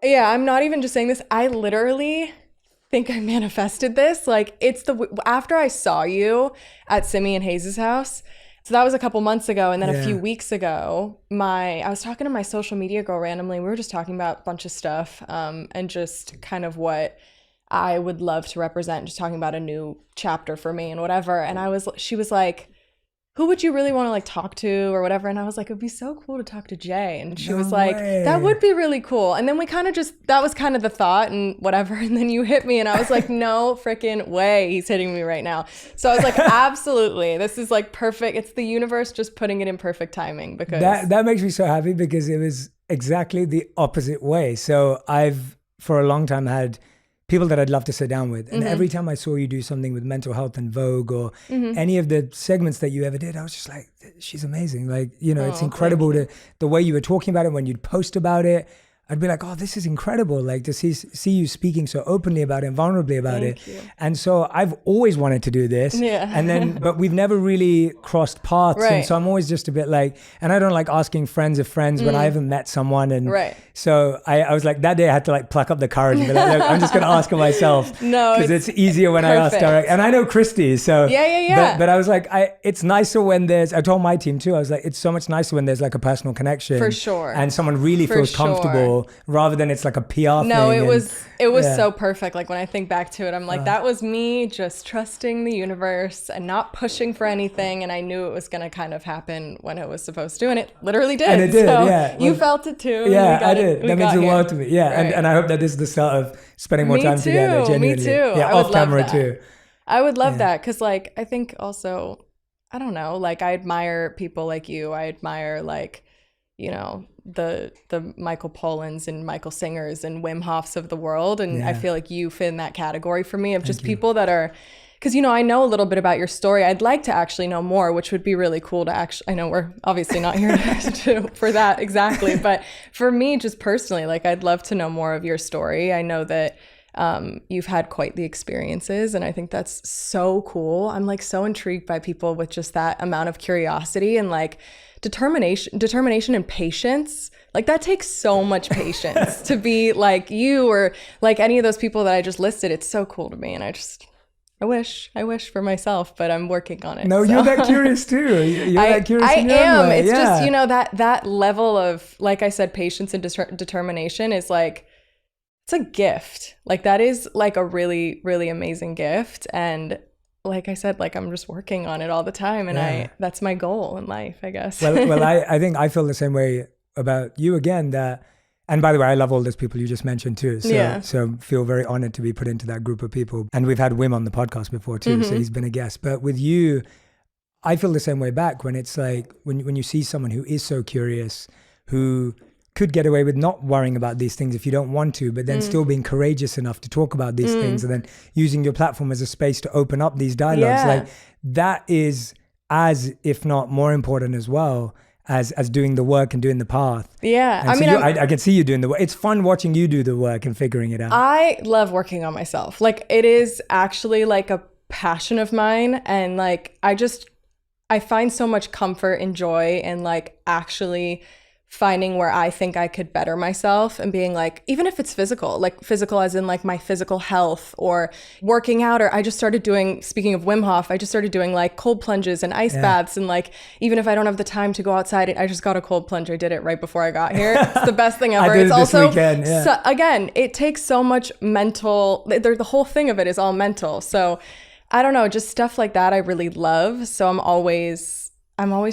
Yeah, I'm not even just saying this. I literally think I manifested this. Like after I saw you at Simi and Hayes' house. So that was a couple months ago. And then a few weeks ago, I was talking to my social media girl randomly. We were just talking about a bunch of stuff and just kind of what I would love to represent, just talking about a new chapter for me and whatever. And she was like, who would you really want to like talk to or whatever? And I was like, it'd be so cool to talk to Jay. And she was like, that would be really cool. And then we kind of that was kind of the thought and whatever. And then you hit me and I was like, no freaking way he's hitting me right now. So I was like, absolutely. This is like perfect. It's the universe just putting it in perfect timing because that makes me so happy because it was exactly the opposite way. So I've for a long time had people that I'd love to sit down with. And every time I saw you do something with mental health and Vogue or any of the segments that you ever did, I was just like, she's amazing. Like, you know, it's incredible the way you were talking about it when you'd post about it. I'd be like, oh, this is incredible. Like to see you speaking so openly about it and vulnerably about it. And so I've always wanted to do this. And then, but we've never really crossed paths. And so I'm always just a bit like, and I don't like asking friends of friends when I haven't met someone. And so I was like, that day I had to like pluck up the courage and be like, look, I'm just going to ask her myself. No, because it's easier when I ask direct. And I know Christy. So But I was like, it's nicer when I told my team too, I was like, it's so much nicer when there's like a personal connection. For sure. And someone really feels comfortable. Rather than it's like a PR thing. No, it was so perfect. Like when I think back to it, I'm like, that was me just trusting the universe and not pushing for anything. And I knew it was going to kind of happen when it was supposed to. And it literally did. And it did, so you felt it too. Yeah, I did. That means the world to me. Yeah. And I hope that this is the start of spending more time together. Genuinely. Me too. Yeah, off camera too. I would love that. Cause like, I think also, I don't know, like I admire people like you. I admire like, you know, the Michael Pollan's and Michael Singers and Wim Hofs of the world. And I feel like you fit in that category for me of just people that are, because, you know, I know a little bit about your story. I'd like to actually know more, which would be really cool to actually, I know we're obviously not here for that exactly. But for me, just personally, like I'd love to know more of your story. I know that you've had quite the experiences and I think that's so cool. I'm like so intrigued by people with just that amount of curiosity and like determination and patience. Like that takes so much patience to be like you or like any of those people that I just listed. It's so cool to me. And I wish for myself, but I'm working on it. No, so. You're that curious too. You're that curious in your own way. It's just, you know, that level of, like I said, patience and determination is like, it's a gift. Like that is like a really, really amazing gift. And like I said, like I'm just working on it all the time. And that's my goal in life, I guess. Well, I think I feel the same way about you again, that, and by the way, I love all those people you just mentioned too. So feel very honored to be put into that group of people. And we've had Wim on the podcast before too. So he's been a guest, but with you, I feel the same way back when it's like, when you see someone who is so curious, who could get away with not worrying about these things if you don't want to, but then still being courageous enough to talk about these things and then using your platform as a space to open up these dialogues. Like that is as, if not more important as well as doing the work and doing the path. Yeah. And I mean, I can see you doing the work. It's fun watching you do the work and figuring it out. I love working on myself. Like it is actually like a passion of mine. And like, I find so much comfort and joy in like actually finding where I think I could better myself and being like, even if it's physical as in like my physical health or working out, or I just started doing, speaking of Wim Hof, I just started doing like cold plunges and ice baths. And like, even if I don't have the time to go outside, I just got a cold plunge. I did it right before I got here. It's the best thing ever. I did it this weekend. So, again, it takes so much mental, the whole thing of it is all mental. So I don't know, just stuff like that I really love. So I'm always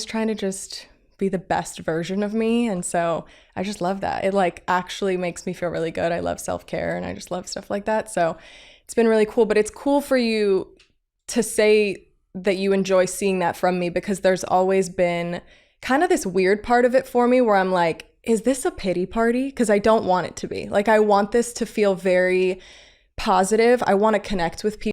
trying to just be the best version of me. And so I just love that. It like actually makes me feel really good. I love self-care and I just love stuff like that. So it's been really cool, but it's cool for you to say that you enjoy seeing that from me, because there's always been kind of this weird part of it for me where I'm like, is this a pity party? Because I don't want it to be. Like I want this to feel very positive. I want to connect with people.